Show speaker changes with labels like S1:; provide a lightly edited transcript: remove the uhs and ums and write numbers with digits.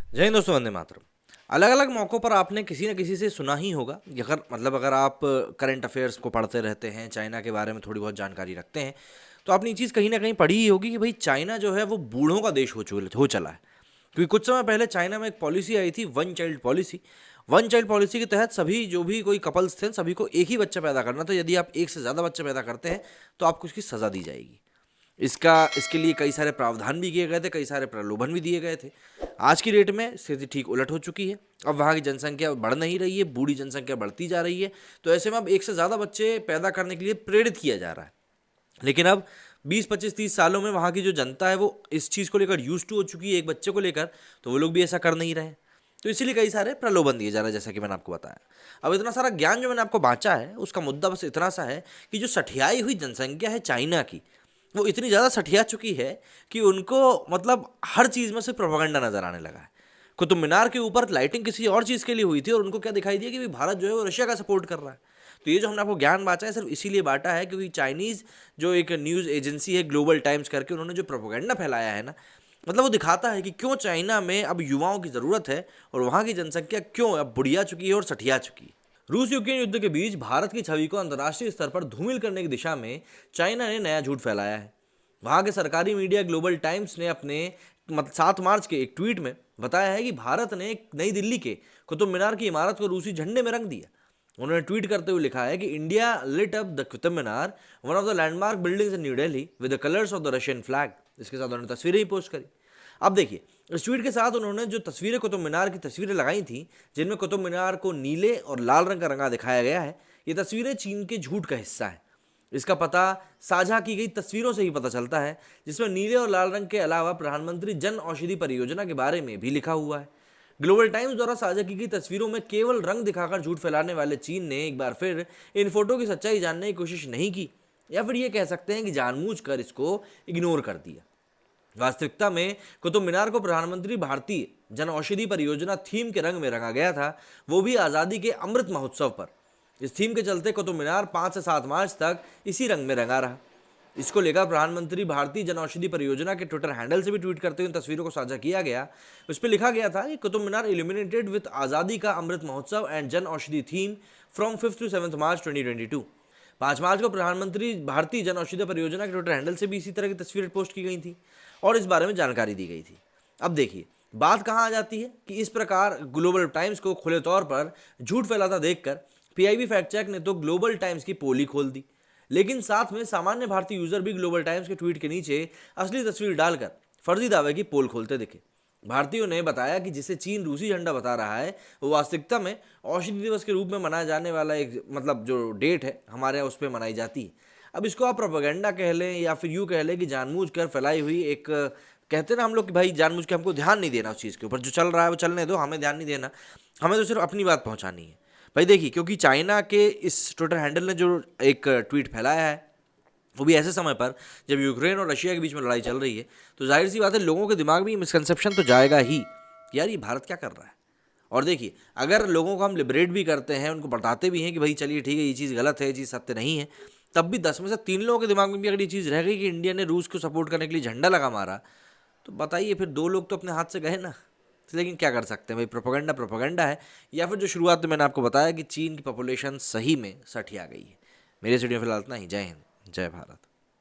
S1: जय हिंद दोस्तों, वंदे मातरम। अलग अलग मौक़ों पर आपने किसी न किसी से सुना ही होगा कि अगर आप करंट अफेयर्स को पढ़ते रहते हैं, चाइना के बारे में थोड़ी बहुत जानकारी रखते हैं, तो आपने ये चीज़ कहीं ना कहीं पढ़ी ही होगी कि भाई चाइना जो है वो बूढ़ों का देश हो चला है। क्योंकि कुछ समय पहले चाइना में एक पॉलिसी आई थी, वन चाइल्ड पॉलिसी के तहत सभी जो भी कोई कपल्स थे सभी को एक ही बच्चा पैदा करना था। यदि आप एक से ज़्यादा बच्चे पैदा करते हैं तो आपको उसकी सज़ा दी जाएगी। इसके लिए कई सारे प्रावधान भी किए गए थे, कई सारे प्रलोभन भी दिए गए थे। आज की डेट में स्थिति ठीक उलट हो चुकी है। अब वहाँ की जनसंख्या बढ़ नहीं रही है, बूढ़ी जनसंख्या बढ़ती जा रही है। तो ऐसे में अब एक से ज़्यादा बच्चे पैदा करने के लिए प्रेरित किया जा रहा है। लेकिन अब 20-25-30 सालों में वहाँ की जो जनता है वो इस चीज़ को लेकर यूज टू हो चुकी है एक बच्चे को लेकर, तो वो लोग भी ऐसा कर नहीं रहे। तो इसीलिए कई सारे प्रलोभन दिए जा रहे हैं, जैसा कि मैंने आपको बताया। अब इतना सारा ज्ञान जो मैंने आपको बांचा है उसका मुद्दा बस इतना सा है कि जो सठियाई हुई जनसंख्या है चाइना की, वो इतनी ज़्यादा सठिया चुकी है कि उनको मतलब हर चीज़ में से प्रोपेगेंडा नज़र आने लगा है। कुतुब मीनार के ऊपर लाइटिंग किसी और चीज़ के लिए हुई थी और उनको क्या दिखाई दिया कि भाई भारत जो है वो रशिया का सपोर्ट कर रहा है। तो ये जो हमने आपको ज्ञान बांटा है सिर्फ इसीलिए बांटा है क्योंकि चाइनीज़ जो एक न्यूज़ एजेंसी है ग्लोबल टाइम्स करके, उन्होंने जो प्रोपेगेंडा फैलाया है ना, मतलब वो दिखाता है कि क्यों चाइना में अब युवाओं की ज़रूरत है और वहाँ की जनसंख्या क्यों अब बुढ़िया चुकी है और सठिया चुकी है। रूस यूक्रेन युद्ध के बीच भारत की छवि को अंतर्राष्ट्रीय स्तर पर धूमिल करने की दिशा में चाइना ने नया झूठ फैलाया है। वहाँ के सरकारी मीडिया ग्लोबल टाइम्स ने अपने 7 मार्च के एक ट्वीट में बताया है कि भारत ने नई दिल्ली के कुतुब मीनार की इमारत को रूसी झंडे में रंग दिया। उन्होंने ट्वीट करते हुए लिखा है कि India lit up the Qutub Minar, one of the landmark buildings in New Delhi with the colours of the Russian flag. इसके साथ उन्होंने तस्वीरें ही पोस्ट करी। अब देखिए, इस ट्वीट के साथ उन्होंने जो तस्वीरें कुतुब मीनार की तस्वीरें लगाई थी, जिनमें कुतुब मीनार को नीले और लाल रंग का रंगा दिखाया गया है, ये तस्वीरें चीन के झूठ का हिस्सा है। इसका पता साझा की गई तस्वीरों से ही पता चलता है, जिसमें नीले और लाल रंग के अलावा प्रधानमंत्री जन औषधि परियोजना के बारे में भी लिखा हुआ है। ग्लोबल टाइम्स द्वारा साझा की गई तस्वीरों में केवल रंग दिखाकर झूठ फैलाने वाले चीन ने एक बार फिर इन फोटो की सच्चाई जानने की कोशिश नहीं की, या फिर ये कह सकते हैं कि जानबूझकर इसको इग्नोर कर दिया। वास्तविकता में कुतुब मीनार को प्रधानमंत्री भारतीय जन औषधि परियोजना थीम के रंग में रंगा गया था, वो भी आज़ादी के अमृत महोत्सव पर। इस थीम के चलते कुतुब मीनार 5 से 7 मार्च तक इसी रंग में रंगा रहा। इसको लेकर प्रधानमंत्री भारतीय जन औषधि परियोजना के ट्विटर हैंडल से भी ट्वीट करते हुए इन तस्वीरों को साझा किया गया। उस पर लिखा गया था कि कुतुब मीनार इल्यूमिनेटेड विद आज़ादी का Amrit Mahotsav and Jan Aushadhi theme from 5 to 7 मार्च 2022। 5 मार्च को प्रधानमंत्री भारतीय जन औषधि परियोजना के ट्विटर हैंडल से भी इसी तरह की तस्वीरें पोस्ट की गई थी और इस बारे में जानकारी दी गई थी। अब देखिए, बात कहाँ आ जाती है कि इस प्रकार ग्लोबल टाइम्स को खुले तौर पर झूठ फैलाता देखकर पीआईबी फैक्ट चेक ने तो ग्लोबल टाइम्स की पोल ही खोल दी, लेकिन साथ में सामान्य भारतीय यूजर भी ग्लोबल टाइम्स के ट्वीट के नीचे असली तस्वीर डालकर फर्जी दावे की पोल खोलते दिखे। भारतीयों ने बताया कि जिसे चीन रूसी झंडा बता रहा है वो वास्तविकता में औषधि दिवस के रूप में मनाया जाने वाला एक मतलब जो डेट है हमारे यहाँ उस पर मनाई जाती है। अब इसको आप प्रोपेगेंडा कह लें या फिर यूँ कह लें कि जानबूझकर फैलाई हुई एक, कहते हैं ना हम लोग कि भाई जानबूझ के हमको ध्यान नहीं देना उस चीज़ के ऊपर, जो चल रहा है वो चलने दो, हमें ध्यान नहीं देना, हमें तो सिर्फ अपनी बात पहुंचानी है। भाई देखिए, क्योंकि चाइना के इस ट्विटर हैंडल ने जो एक ट्वीट फैलाया है वो भी ऐसे समय पर जब यूक्रेन और रशिया के बीच में लड़ाई चल रही है, तो जाहिर सी बात है लोगों के दिमाग में ये मिसकंसेप्शन तो जाएगा ही कि यार ये भारत क्या कर रहा है। और देखिए, अगर लोगों को हम लिबरेट भी करते हैं, उनको बताते भी हैं कि भाई चलिए ठीक है ये चीज़ गलत है, ये चीज़ सत्य नहीं है, तब भी 10 में से 3 लोगों के दिमाग में भी अगर ये चीज़ रह गई कि इंडिया ने रूस को सपोर्ट करने के लिए झंडा लगा मारा, तो बताइए फिर 2 लोग तो अपने हाथ से गए ना। लेकिन क्या कर सकते हैं भाई, प्रोपेगेंडा प्रोपेगेंडा है। या फिर जो शुरुआत में मैंने आपको बताया कि चीन की पॉपुलेशन सही में 60 आ गई है। मेरे स्टूडियो फिलहाल इतना ही। जय हिंद, जय भारत।